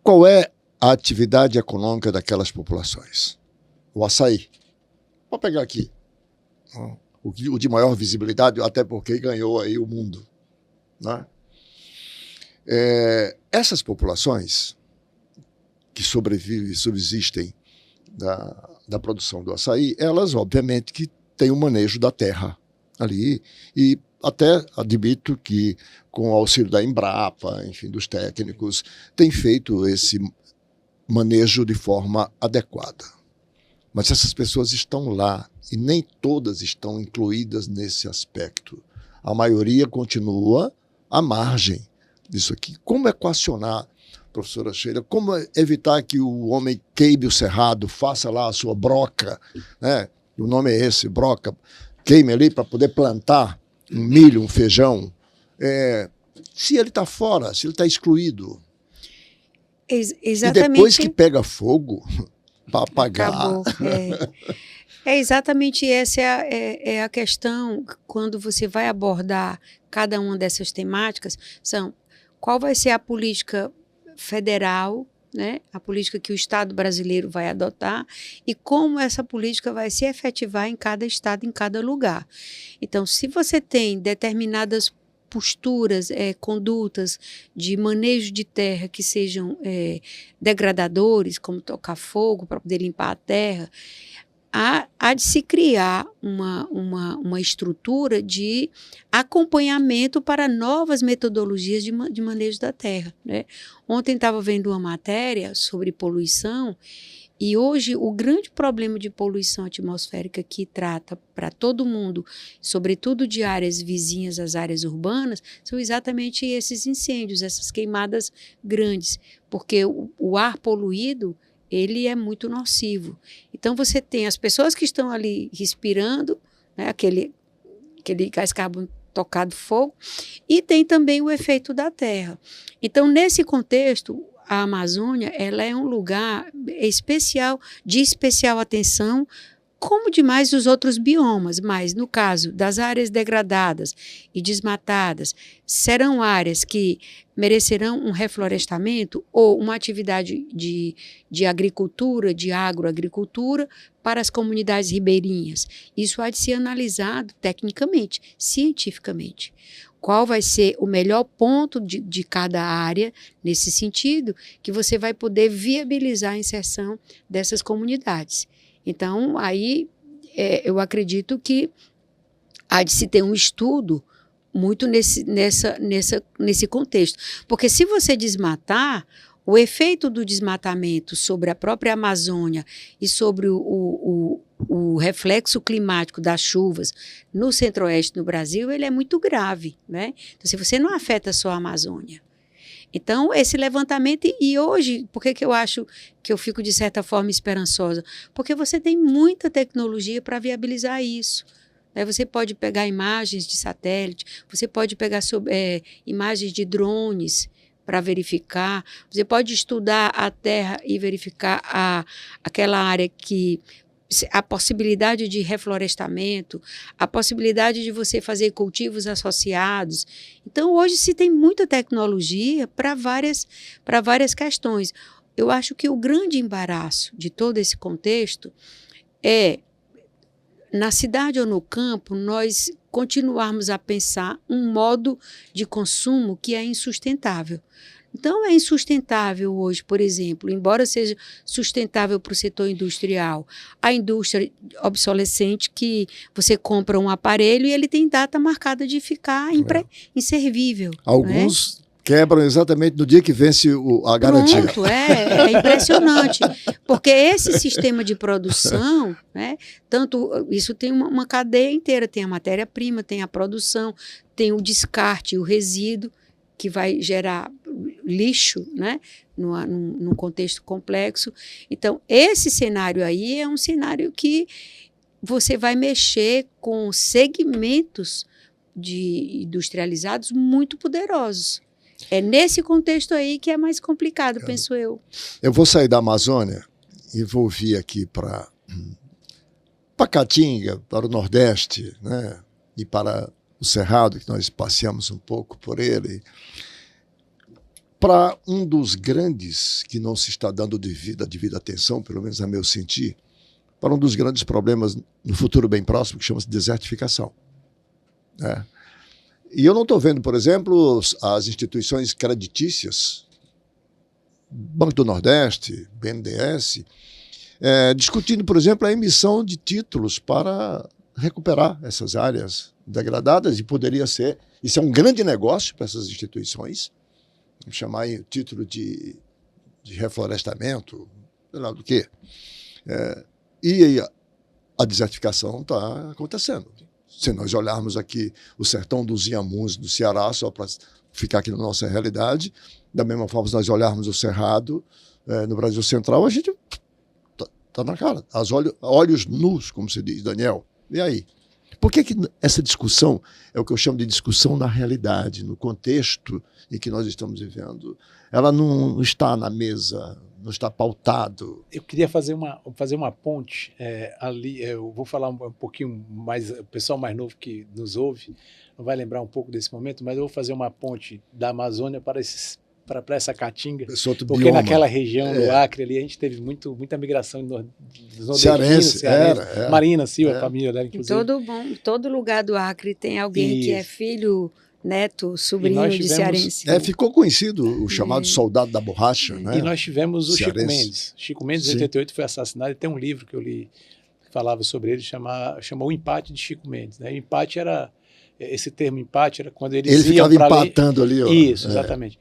Qual é a atividade econômica daquelas populações? O açaí. Vou pegar aqui o de maior visibilidade, até porque ganhou aí o mundo, né? Essas populações que sobrevivem e subsistem da produção do açaí, elas, obviamente, que têm o manejo da terra ali, e até admito que, com o auxílio da Embrapa, enfim, dos técnicos, tem feito esse manejo de forma adequada. Mas essas pessoas estão lá, e nem todas estão incluídas nesse aspecto. A maioria continua à margem disso aqui. Como equacionar, professora Sheila, como evitar que o homem queime o cerrado, faça lá a sua broca, né? O nome é esse, broca, queime ali para poder plantar um milho, um feijão, Se ele está fora, se ele está excluído. Exatamente. E depois que pega fogo, para apagar. Acabou. Exatamente essa é a questão quando você vai abordar cada uma dessas temáticas, qual vai ser a política federal, né, a política que o Estado brasileiro vai adotar e como essa política vai se efetivar em cada estado, em cada lugar. Então, se você tem determinadas posturas, condutas de manejo de terra que sejam degradadores, como tocar fogo para poder limpar a terra, há de se criar uma estrutura de acompanhamento para novas metodologias de manejo da terra, né? Ontem estava vendo uma matéria sobre poluição e hoje o grande problema de poluição atmosférica que trata para todo mundo, sobretudo de áreas vizinhas às áreas urbanas, são exatamente esses incêndios, essas queimadas grandes, porque o ar poluído ele é muito nocivo. Então, você tem as pessoas que estão ali respirando, né, aquele gás carbônico tocado fogo, e tem também o efeito da terra. Então, nesse contexto, a Amazônia ela é um lugar especial, de especial atenção, como demais os outros biomas, mas no caso das áreas degradadas e desmatadas, serão áreas que merecerão um reflorestamento ou uma atividade de agricultura, de agroagricultura para as comunidades ribeirinhas. Isso há de ser analisado tecnicamente, cientificamente. Qual vai ser o melhor ponto de cada área, nesse sentido, que você vai poder viabilizar a inserção dessas comunidades. Então, aí eu acredito que há de se ter um estudo muito nesse contexto. Porque se você desmatar, o efeito do desmatamento sobre a própria Amazônia e sobre o reflexo climático das chuvas no centro-oeste do Brasil, ele é muito grave, né? Então, se você não afeta só a Amazônia. Então, esse levantamento, e hoje, por que eu acho que eu fico, de certa forma, esperançosa? Porque você tem muita tecnologia para viabilizar isso. Você pode pegar imagens de satélite, você pode pegar imagens de drones para verificar, você pode estudar a terra e verificar aquela área que a possibilidade de reflorestamento, a possibilidade de você fazer cultivos associados. Então, hoje se tem muita tecnologia para várias questões. Eu acho que o grande embaraço de todo esse contexto é, na cidade ou no campo, nós continuarmos a pensar um modo de consumo que é insustentável. Então, é insustentável hoje, por exemplo, embora seja sustentável para o setor industrial, a indústria obsolescente que você compra um aparelho e ele tem data marcada de ficar inservível. Alguns quebram exatamente no dia que vence a garantia. Pronto, é impressionante, porque esse sistema de produção, né, isso tem uma cadeia inteira, tem a matéria-prima, tem a produção, tem o descarte, o resíduo, que vai gerar lixo, né, num contexto complexo. Então, esse cenário aí é um cenário que você vai mexer com segmentos industrializados muito poderosos. É nesse contexto aí que é mais complicado, penso eu. Eu vou sair da Amazônia e vou vir aqui para Caatinga, para o Nordeste, né, e para o Cerrado, que nós passeamos um pouco por ele, para um dos grandes que não se está dando devida atenção, pelo menos a meu sentir, para um dos grandes problemas no futuro bem próximo, que chama-se desertificação. Né? E eu não estou vendo, por exemplo, as instituições creditícias, Banco do Nordeste, BNDES, discutindo, por exemplo, a emissão de títulos para recuperar essas áreas degradadas, e poderia ser, isso é um grande negócio para essas instituições, chamar o título de reflorestamento, sei lá do quê. E a desertificação está acontecendo. Se nós olharmos aqui o sertão dos Inhamuns, do Ceará, só para ficar aqui na nossa realidade, da mesma forma, se nós olharmos o Cerrado, no Brasil Central, a gente está na cara. Olhos nus, como se diz, Daniel. E aí? Por que essa discussão é o que eu chamo de discussão na realidade, no contexto em que nós estamos vivendo? Ela não está na mesa, não está pautado. Eu queria fazer uma ponte ali. Eu vou falar um pouquinho mais, o pessoal mais novo que nos ouve não vai lembrar um pouco desse momento, mas eu vou fazer uma ponte da Amazônia para essa Caatinga, porque bioma. Naquela região do Acre ali a gente teve muita migração dos cearense, era. Marina Silva, a família dela, Em inclusive. todo lugar do Acre tem alguém que é filho, neto, sobrinho de cearense. Ficou conhecido o chamado soldado da borracha, né? E nós tivemos o cearense. Chico Mendes. Chico Mendes, em 88, foi assassinado, e tem um livro que eu li que falava sobre ele, chamou O Empate de Chico Mendes. Né? O empate esse termo empate era quando eles iam ficava empatando ali. Ó. Isso, exatamente.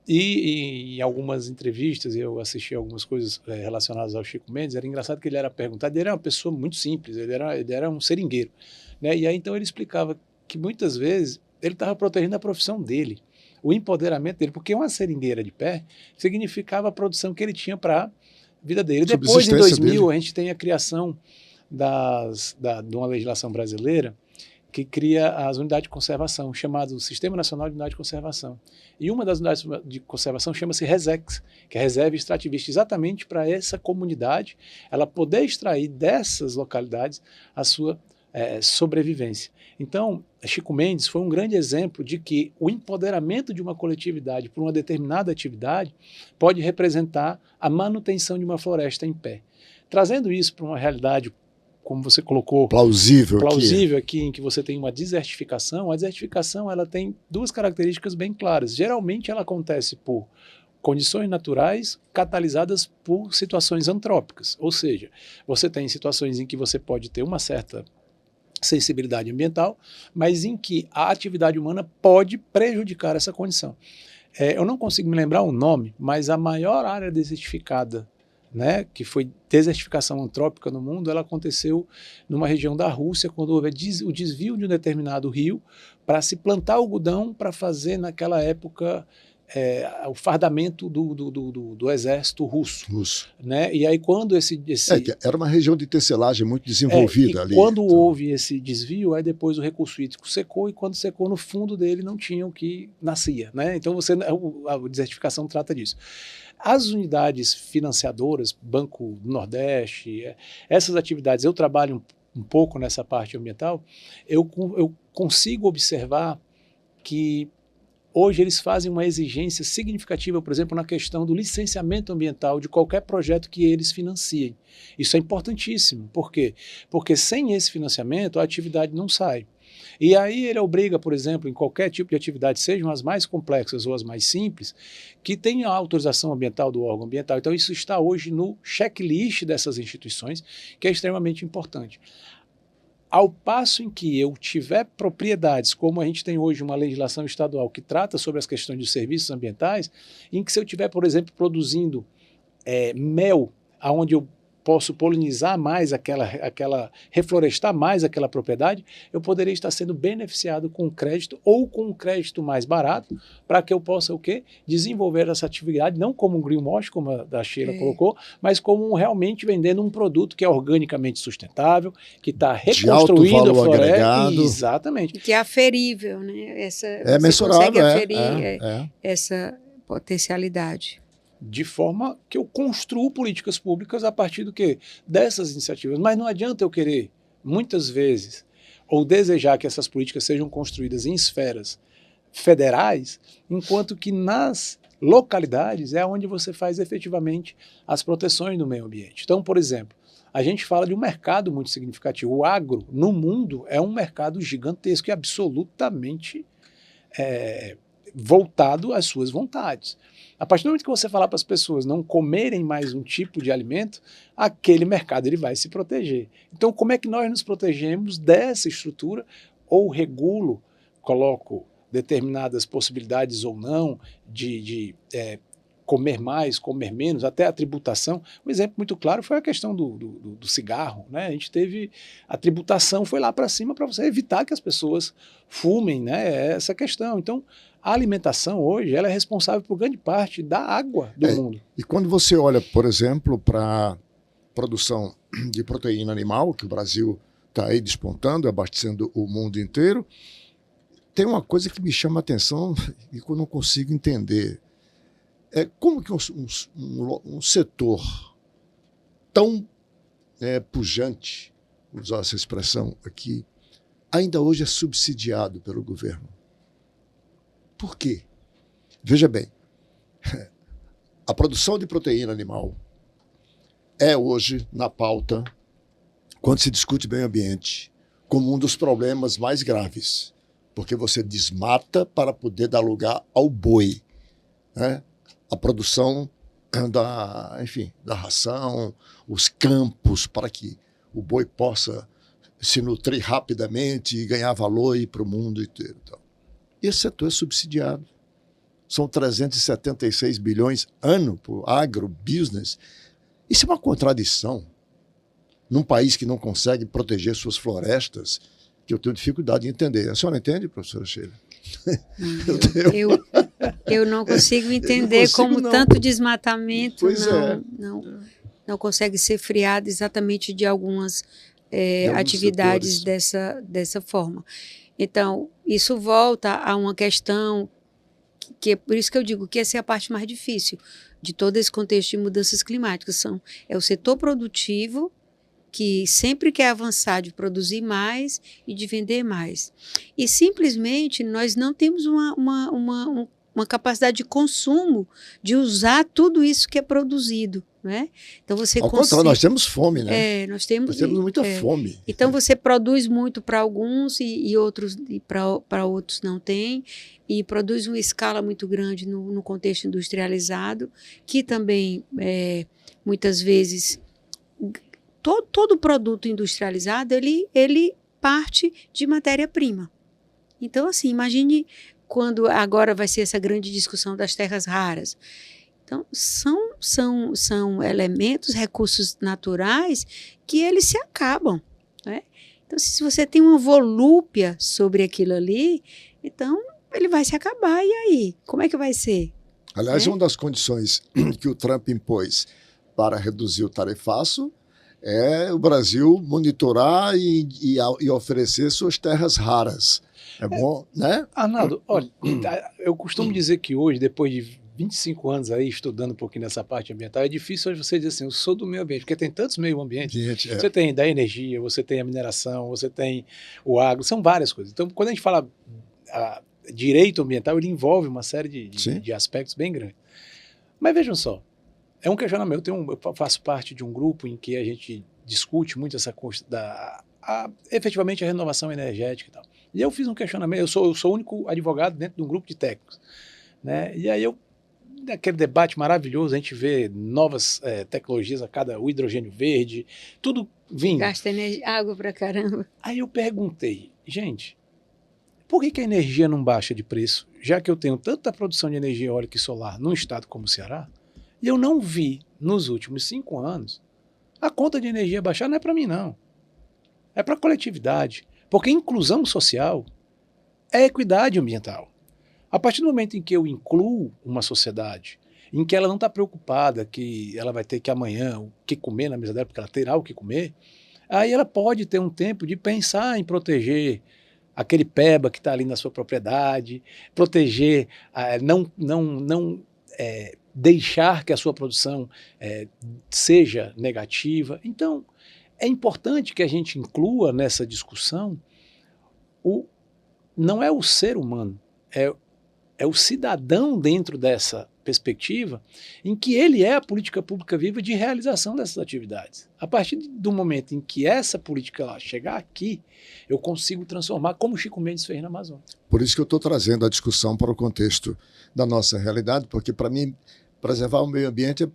E em algumas entrevistas, eu assisti algumas coisas relacionadas ao Chico Mendes, era engraçado que ele era perguntado, ele era uma pessoa muito simples, ele era um seringueiro. Né? E aí então ele explicava que muitas vezes ele estava protegendo a profissão dele, o empoderamento dele, porque uma seringueira de pé significava a produção que ele tinha para a vida dele. Depois, em 2000, dele. A gente tem a criação de uma legislação brasileira que cria as unidades de conservação, chamado Sistema Nacional de Unidade de Conservação. E uma das unidades de conservação chama-se RESEX, que é Reserva Extrativista, exatamente para essa comunidade, ela poder extrair dessas localidades a sua sobrevivência. Então, Chico Mendes foi um grande exemplo de que o empoderamento de uma coletividade por uma determinada atividade pode representar a manutenção de uma floresta em pé. Trazendo isso para uma realidade, como você colocou, plausível aqui, em que você tem uma desertificação, a desertificação ela tem duas características bem claras. Geralmente ela acontece por condições naturais catalisadas por situações antrópicas, ou seja, você tem situações em que você pode ter uma certa sensibilidade ambiental, mas em que a atividade humana pode prejudicar essa condição. Eu não consigo me lembrar o nome, mas a maior área desertificada, né, que foi desertificação antrópica no mundo, ela aconteceu numa região da Rússia, quando houve o desvio de um determinado rio para se plantar algodão para fazer, naquela época, o fardamento do exército russo. Né? E aí quando era uma região de tecelagem muito desenvolvida ali. Quando houve esse desvio, aí depois o recurso hídrico secou, e quando secou, no fundo dele não tinha o que nascia. Né? Então a desertificação trata disso. As unidades financiadoras, Banco do Nordeste, essas atividades, eu trabalho um pouco nessa parte ambiental, eu consigo observar que hoje eles fazem uma exigência significativa, por exemplo, na questão do licenciamento ambiental de qualquer projeto que eles financiem. Isso é importantíssimo. Por quê? Porque sem esse financiamento a atividade não sai. E aí ele obriga, por exemplo, em qualquer tipo de atividade, sejam as mais complexas ou as mais simples, que tenha a autorização ambiental do órgão ambiental. Então isso está hoje no checklist dessas instituições, que é extremamente importante. Ao passo em que eu tiver propriedades, como a gente tem hoje uma legislação estadual que trata sobre as questões dos serviços ambientais, em que se eu tiver, por exemplo, produzindo mel, onde eu posso polinizar mais reflorestar mais aquela propriedade, eu poderia estar sendo beneficiado com crédito ou com um crédito mais barato, para que eu possa desenvolver essa atividade, não como um greenwash, como a da Sheila colocou, mas como realmente vendendo um produto que é organicamente sustentável, que está reconstruindo a floresta. Agregado. Exatamente. Que é aferível, né? É mensurável. Consegue aferir essa potencialidade. De forma que eu construo políticas públicas a partir do quê? Dessas iniciativas. Mas não adianta eu querer, muitas vezes, ou desejar que essas políticas sejam construídas em esferas federais, enquanto que nas localidades é onde você faz efetivamente as proteções do meio ambiente. Então, por exemplo, a gente fala de um mercado muito significativo. O agro, no mundo, é um mercado gigantesco e absolutamente voltado às suas vontades. A partir do momento que você falar para as pessoas não comerem mais um tipo de alimento, aquele mercado ele vai se proteger. Então, como é que nós nos protegemos dessa estrutura? Ou regulo, coloco determinadas possibilidades ou não de comer mais, comer menos, até a tributação. Um exemplo muito claro foi a questão do cigarro. Né? A gente teve a tributação, foi lá para cima para você evitar que as pessoas fumem, né? Essa questão. Então, a alimentação hoje ela é responsável por grande parte da água do mundo. E quando você olha, por exemplo, para a produção de proteína animal, que o Brasil está aí despontando, abastecendo o mundo inteiro. Tem uma coisa que me chama a atenção e que eu não consigo entender. É como que um setor tão pujante, vou usar essa expressão aqui, ainda hoje é subsidiado pelo governo. Por quê? Veja bem, a produção de proteína animal é hoje na pauta, quando se discute meio ambiente, como um dos problemas mais graves, porque você desmata para poder dar lugar ao boi, né? A produção da ração, os campos, para que o boi possa se nutrir rapidamente e ganhar valor para o mundo inteiro. Então, esse setor é subsidiado. São 376 bilhões ano para o agrobusiness. Isso é uma contradição. Num país que não consegue proteger suas florestas, que eu tenho dificuldade de entender. A senhora entende, professora Sheila? Eu não consigo entender como tanto desmatamento não consegue ser friado exatamente de algumas atividades dessa forma. Então, isso volta a uma questão que é por isso que eu digo que essa é a parte mais difícil de todo esse contexto de mudanças climáticas. É o setor produtivo que sempre quer avançar de produzir mais e de vender mais. E simplesmente nós não temos uma capacidade de consumo de usar tudo isso que é produzido. Né? Então você Ao contrário, nós temos fome, né? Nós temos muita fome. Então você produz muito para alguns e outros para outros não tem, e produz uma escala muito grande no contexto industrializado, que também muitas vezes todo produto industrializado ele parte de matéria-prima. Então assim, imagine quando agora vai ser essa grande discussão das terras raras. Então, são elementos, recursos naturais que eles se acabam. Né? Então, se você tem uma volúpia sobre aquilo ali, então ele vai se acabar. E aí? Como é que vai ser? Aliás, uma das condições que o Trump impôs para reduzir o tarifaço é o Brasil monitorar e oferecer suas terras raras. É bom, né? Arnaldo, olha, eu costumo dizer que hoje, depois de 25 anos aí estudando um pouquinho nessa parte ambiental, é difícil hoje você dizer assim, eu sou do meio ambiente, porque tem tantos meio ambientes. Você tem da energia, você tem a mineração, você tem o agro, são várias coisas. Então, quando a gente fala direito ambiental, ele envolve uma série de aspectos bem grandes. Mas vejam só, é um questionamento. Eu faço parte de um grupo em que a gente discute muito essa coisa efetivamente a renovação energética e tal. E eu fiz um questionamento, eu sou o único advogado dentro de um grupo de técnicos. Né? E aí naquele debate maravilhoso, a gente vê novas tecnologias o hidrogênio verde, tudo vindo. Gasta água pra caramba. Aí eu perguntei, gente, por que a energia não baixa de preço, já que eu tenho tanta produção de energia eólica e solar num estado como o Ceará, e eu não vi, nos últimos 5 anos, a conta de energia baixar. Não é para mim, não. É para a coletividade. Porque inclusão social é equidade ambiental. A partir do momento em que eu incluo uma sociedade, em que ela não está preocupada que ela vai ter que amanhã o que comer na mesa dela, porque ela terá o que comer, aí ela pode ter um tempo de pensar em proteger aquele peba que está ali na sua propriedade, proteger, não deixar que a sua produção seja negativa. Então, é importante que a gente inclua nessa discussão não é o ser humano, é o cidadão dentro dessa perspectiva em que ele é a política pública viva de realização dessas atividades. A partir do momento em que essa política chegar aqui, eu consigo transformar como o Chico Mendes fez na Amazônia. Por isso que eu estou trazendo a discussão para o contexto da nossa realidade, porque para mim, preservar o meio ambiente é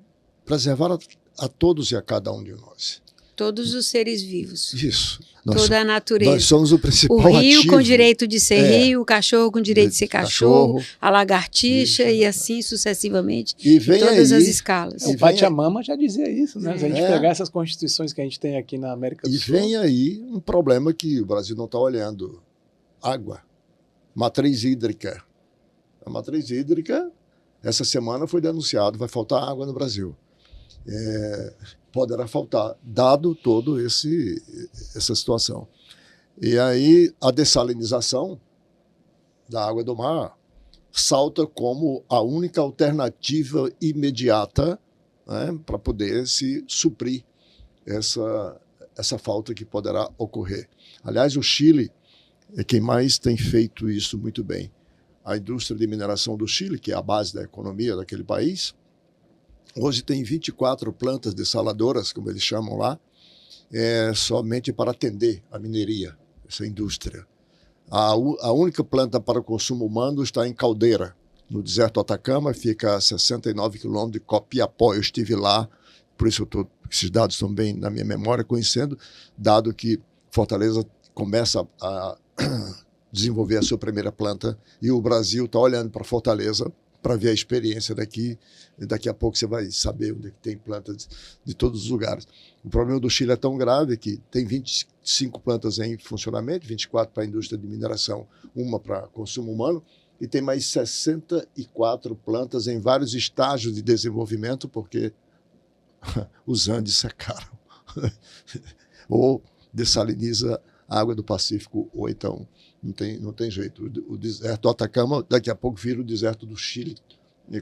preservar a todos e a cada um de nós. Todos os seres vivos. Isso. Toda a natureza. Nós somos o principal ativo. O rio ativo. Com direito de ser rio, o cachorro com direito de ser cachorro, a lagartixa e assim sucessivamente, em todas as escalas. O Pachamama já dizia isso, né? Se a gente pegar essas constituições que a gente tem aqui na América do Sul. E vem aí um problema que o Brasil não está olhando. Água. Matriz hídrica. A matriz hídrica, essa semana foi denunciado, vai faltar água no Brasil. poderá faltar, dado todo essa situação. E aí a dessalinização da água do mar salta como a única alternativa imediata, né, para poder se suprir essa falta que poderá ocorrer. Aliás, o Chile é quem mais tem feito isso muito bem. A indústria de mineração do Chile, que é a base da economia daquele país, hoje tem 24 plantas dessaladoras, como eles chamam lá, somente para atender a mineria, essa indústria. A única planta para o consumo humano está em Caldeira, no deserto do Atacama, fica a 69 quilômetros de Copiapó. Eu estive lá, por isso esses dados estão bem na minha memória, conhecendo, dado que Fortaleza começa a desenvolver a sua primeira planta e o Brasil está olhando para Fortaleza para ver a experiência daqui, e daqui a pouco você vai saber onde tem plantas de todos os lugares. O problema do Chile é tão grave que tem 25 plantas em funcionamento, 24 para a indústria de mineração, uma para consumo humano, e tem mais 64 plantas em vários estágios de desenvolvimento, porque os Andes secaram. Ou dessaliniza a água do Pacífico, ou então não tem jeito. O deserto do Atacama daqui a pouco vira o deserto do Chile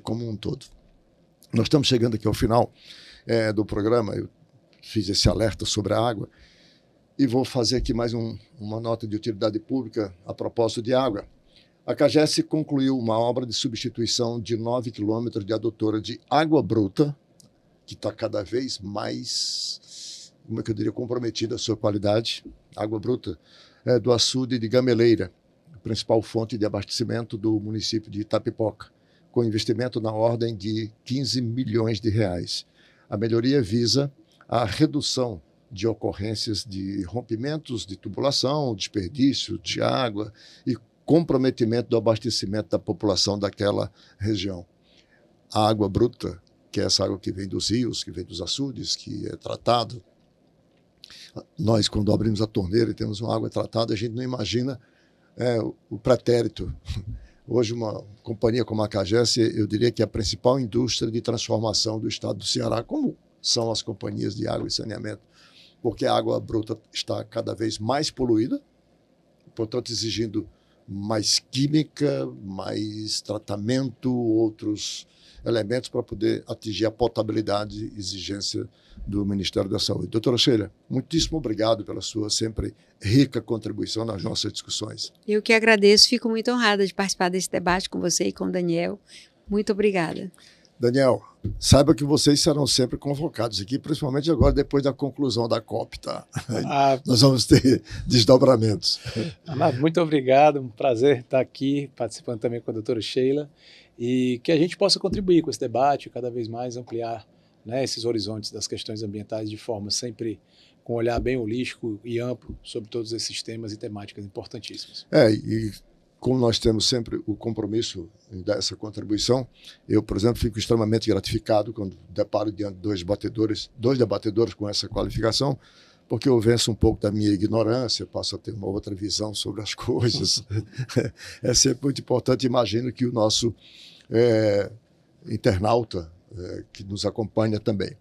como um todo. Nós estamos chegando aqui ao final do programa. Eu fiz esse alerta sobre a água e vou fazer aqui mais uma nota de utilidade pública a propósito de água. A CAGES concluiu uma obra de substituição de 9 quilômetros de adutora de água bruta, que está cada vez mais, como é que eu diria, comprometida a sua qualidade. Água bruta do açude de Gameleira, a principal fonte de abastecimento do município de Itapipoca, com investimento na ordem de 15 milhões de reais. A melhoria visa a redução de ocorrências de rompimentos de tubulação, desperdício de água e comprometimento do abastecimento da população daquela região. A água bruta, que é essa água que vem dos rios, que vem dos açudes, que é tratado. Nós, quando abrimos a torneira e temos uma água tratada, a gente não imagina o pretérito. Hoje, uma companhia como a CAGES, eu diria que é a principal indústria de transformação do estado do Ceará, como são as companhias de água e saneamento, porque a água bruta está cada vez mais poluída, portanto, exigindo mais química, mais tratamento, outros elementos para poder atingir a potabilidade e exigência do Ministério da Saúde. Doutora Sheila, muitíssimo obrigado pela sua sempre rica contribuição nas nossas discussões. Eu que agradeço, fico muito honrada de participar desse debate com você e com o Daniel. Muito obrigada. Daniel, saiba que vocês serão sempre convocados aqui, principalmente agora, depois da conclusão da COP, tá? Nós vamos ter desdobramentos. Amado, muito obrigado, um prazer estar aqui, participando também com a doutora Sheila, e que a gente possa contribuir com esse debate, cada vez mais ampliar, né, esses horizontes das questões ambientais de forma sempre com um olhar bem holístico e amplo sobre todos esses temas e temáticas importantíssimas. E como nós temos sempre o compromisso em dar essa contribuição, eu, por exemplo, fico extremamente gratificado quando deparo diante de dois debatedores com essa qualificação, porque eu venço um pouco da minha ignorância, passo a ter uma outra visão sobre as coisas. É sempre muito importante. Imagino que o nosso internauta que nos acompanha também.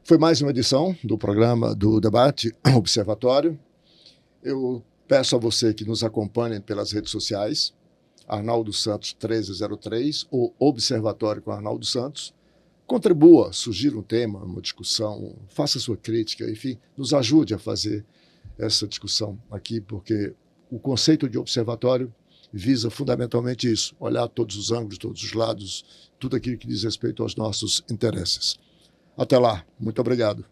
Foi mais uma edição do programa do Debate Observatório. Eu peço a você que nos acompanhe pelas redes sociais, Arnaldo Santos 1303, ou Observatório com Arnaldo Santos. Contribua, sugira um tema, uma discussão, faça sua crítica, enfim, nos ajude a fazer essa discussão aqui, porque o conceito de observatório visa fundamentalmente isso, olhar todos os ângulos, todos os lados, tudo aquilo que diz respeito aos nossos interesses. Até lá, muito obrigado.